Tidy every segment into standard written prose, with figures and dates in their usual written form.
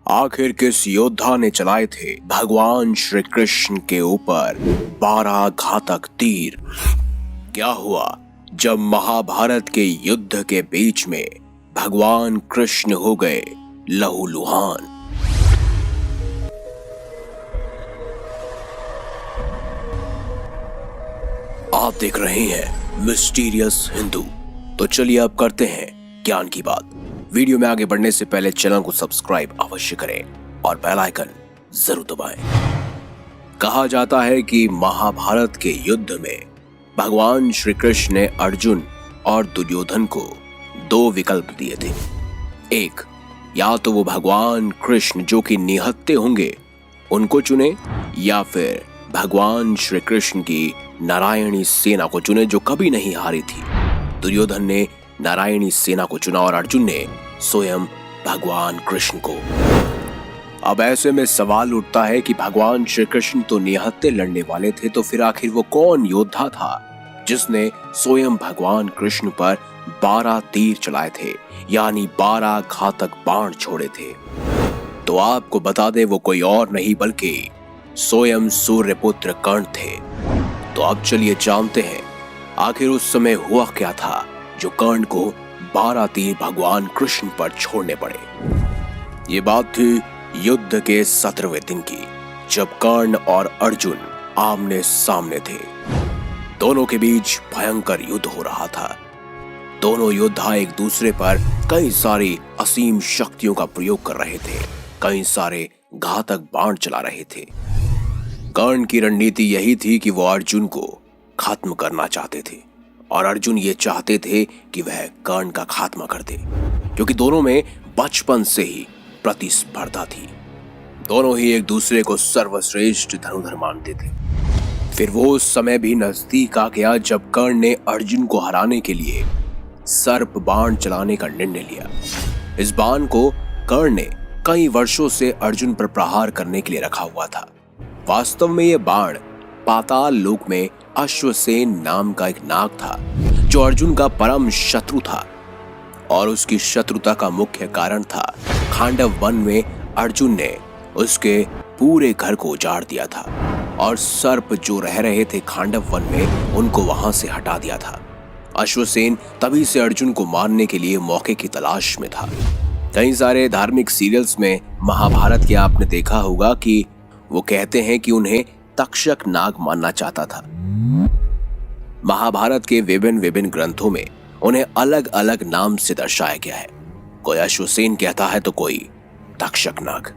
आखिर किस योद्धा ने चलाए थे भगवान श्री कृष्ण के ऊपर 12 घातक तीर? क्या हुआ जब महाभारत के युद्ध के बीच में भगवान कृष्ण हो गए लहूलुहान? आप देख रहे हैं मिस्टीरियस हिंदू। तो चलिए अब करते हैं ज्ञान की बात। वीडियो में आगे बढ़ने से पहले चैनल को सब्सक्राइब अवश्य करें और बेल आइकन जरूर दबाएं। कहा जाता है कि महाभारत के युद्ध में भगवान श्री कृष्ण ने अर्जुन और दुर्योधन को 2 विकल्प दिए थे। एक, या तो वो भगवान कृष्ण जो कि निहत्थे होंगे उनको चुने, या फिर भगवान श्री कृष्ण की नारायणी सेना को चुने जो कभी नहीं हारी थी। दुर्योधन ने नारायणी सेना को चुना और अर्जुन ने स्वयं भगवान कृष्ण को। अब ऐसे में सवाल उठता है कि भगवान श्री कृष्ण तो निहत्थे लड़ने वाले थे, तो फिर आखिर वो कौन योद्धा था जिसने स्वयं भगवान कृष्ण पर 12 तीर चलाए थे, यानी 12 घातक बाण छोड़े थे? तो आपको बता दे वो कोई और नहीं बल्कि स्वयं सूर्यपुत्र कर्ण थे। तो अब चलिए जानते हैं आखिर उस समय हुआ क्या था जो कर्ण को 12 तीर भगवान कृष्ण पर छोड़ने पड़े। ये बात थी युद्ध के 17वें दिन की, जब कर्ण और अर्जुन आमने सामने थे। दोनों के बीच भयंकर युद्ध हो रहा था। दोनों योद्धा एक दूसरे पर कई सारी असीम शक्तियों का प्रयोग कर रहे थे, कई सारे घातक बाण चला रहे थे। कर्ण की रणनीति यही थी कि वो अर्जुन को खत्म करना चाहते थे और अर्जुन ये चाहते थे कि वह कर्ण का खात्मा कर दे, क्योंकि दोनों में बचपन से ही प्रतिस्पर्धा थी। दोनों ही एक दूसरे को सर्वश्रेष्ठ धनुधर मानते थे। फिर वो उस समय भी नजदीक आ गया जब कर्ण ने अर्जुन को हराने के लिए सर्प बाण चलाने का निर्णय लिया। इस बाण को कर्ण ने कई वर्षों से अर्जुन पर प्रहार करने के लिए रखा हुआ था। वास्तव में यह बाण पाताल लोक में अश्वसेन नाम का एक नाग था जो अर्जुन का परम शत्रु था, और उसकी शत्रुता का मुख्य कारण था खांडव वन में अर्जुन ने उसके पूरे घर को उजाड़ दिया था और सर्प जो रह रहे थे खांडव वन में उनको वहां से हटा दिया था। अश्वसेन तभी से अर्जुन को मारने के लिए मौके की तलाश में था। कई सारे धार्मिक सीरियल्स में महाभारत के आपने देखा होगा कि वो कहते हैं कि उन्हें तक्षक नाग मानना चाहता था। महाभारत के विभिन्न ग्रंथों में उन्हें अलग अलग नाम से दर्शाया गया है। कोई अश्वसेन कहता है तो कोई तक्षक नाग।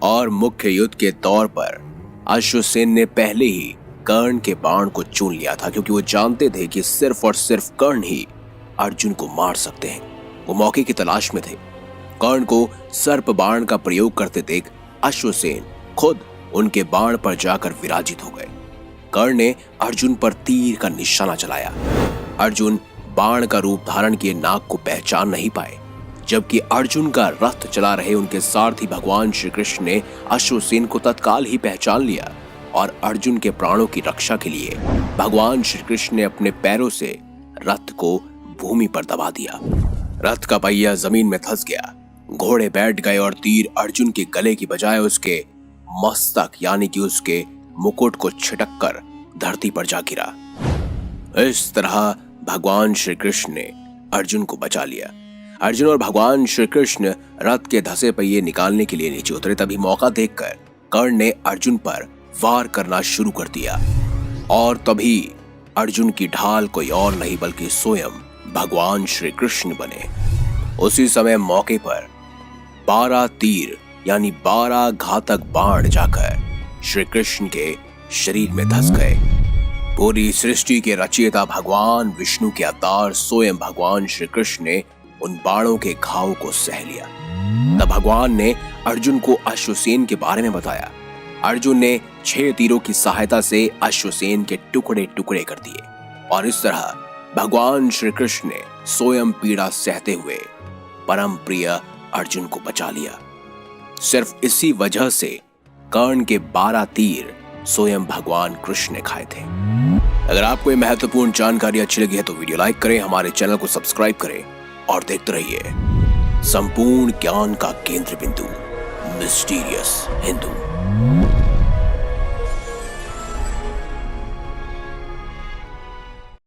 और मुख्य युद्ध के तौर पर अश्वसेन ने पहले ही कर्ण के बाण को चुन लिया था, क्योंकि वो जानते थे कि सिर्फ और सिर्फ कर्ण ही अर्जुन को मार सकते हैं। वो मौके की तलाश में थे। कर्ण को सर्प बाण का प्रयोग करते देख अश्वसेन खुद उनके बाण पर जाकर विराजित हो गए। कर्ण ने अर्जुन पर तीर का निशाना चलाया। अर्जुन बाण का रूप धारण किए नाग को पहचान नहीं पाए, जबकि अर्जुन का रथ चला रहे उनके सारथी भगवान श्री कृष्ण ने अश्वसेन को तत्काल ही पहचान लिया और अर्जुन के प्राणों की रक्षा के लिए भगवान श्री कृष्ण ने अपने पैरों से रथ को भूमि पर दबा दिया। रथ का पहिया जमीन में धंस गया। घोड़े बैठ गए और तीर अर्जुन के गले की बजाय उसके मस्तक यानी कि उसके मुकुट को छिटककर धरती पर जा गिरा। इस तरह भगवान श्री कृष्ण ने अर्जुन को बचा लिया। अर्जुन और भगवान श्री कृष्ण रथ के धंसे पहिए निकालने के लिए नीचे उतरे। तभी मौका देखकर कर्ण ने अर्जुन पर वार करना शुरू कर दिया, और तभी अर्जुन की ढाल कोई और नहीं बल्कि स्वयं भगवान श्री कृष्ण बने। उसी समय मौके पर 12 तीर यानी 12 घातक बाण जाकर श्री कृष्ण के शरीर में धंस गए। पूरी सृष्टि के रचयिता भगवान विष्णु के अवतार स्वयं भगवान श्री कृष्ण ने उन बाणों के घाव को सह लिया। तब भगवान ने अर्जुन को अश्वसेन के बारे में बताया। अर्जुन ने 6 तीरों की सहायता से अश्वसेन के टुकड़े टुकड़े कर दिए, और इस तरह भगवान श्री कृष्ण ने स्वयं पीड़ा सहते हुए परम प्रिय अर्जुन को बचा लिया। सिर्फ इसी वजह से कर्ण के 12 तीर स्वयं भगवान कृष्ण ने खाए थे। अगर आपको ये महत्वपूर्ण जानकारी अच्छी लगी है तो वीडियो लाइक करें, हमारे चैनल को सब्सक्राइब करें और देखते रहिए संपूर्ण ज्ञान का केंद्र बिंदु मिस्टीरियस हिंदू।